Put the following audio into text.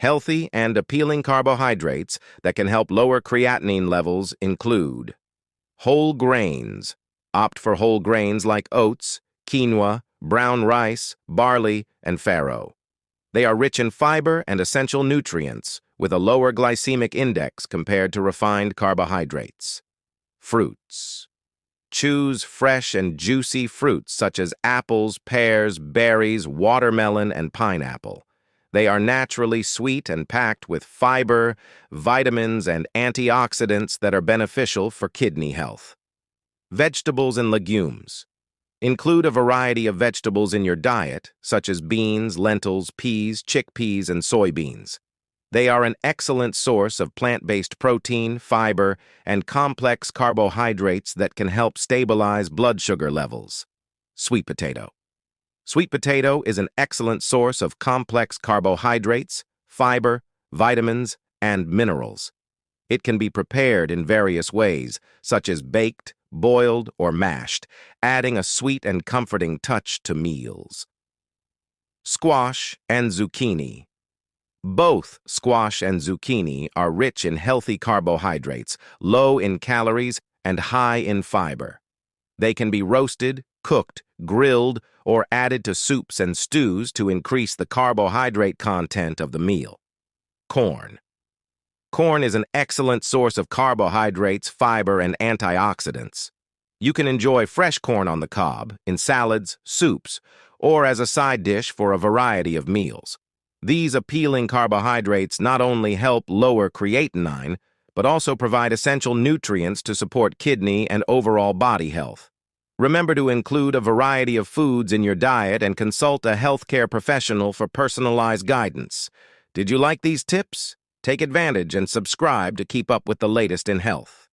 Healthy and appealing carbohydrates that can help lower creatinine levels include whole grains. Opt for whole grains like oats, quinoa, brown rice, barley, and farro. They are rich in fiber and essential nutrients, with a lower glycemic index compared to refined carbohydrates. Fruits. Choose fresh and juicy fruits such as apples, pears, berries, watermelon, and pineapple. They are naturally sweet and packed with fiber, vitamins, and antioxidants that are beneficial for kidney health. Vegetables and legumes. Include a variety of vegetables in your diet, such as beans, lentils, peas, chickpeas, and soybeans. They are an excellent source of plant-based protein, fiber, and complex carbohydrates that can help stabilize blood sugar levels. Sweet potato. Sweet potato is an excellent source of complex carbohydrates, fiber, vitamins, and minerals. It can be prepared in various ways, such as baked, boiled, or mashed, adding a sweet and comforting touch to meals. Squash and zucchini. Both squash and zucchini are rich in healthy carbohydrates, low in calories, and high in fiber. They can be roasted, cooked, grilled, or added to soups and stews to increase the carbohydrate content of the meal. Corn. Corn is an excellent source of carbohydrates, fiber, and antioxidants. You can enjoy fresh corn on the cob, in salads, soups, or as a side dish for a variety of meals. These appealing carbohydrates not only help lower creatinine, but also provide essential nutrients to support kidney and overall body health. Remember to include a variety of foods in your diet and consult a healthcare professional for personalized guidance. Did you like these tips? Take advantage and subscribe to keep up with the latest in health.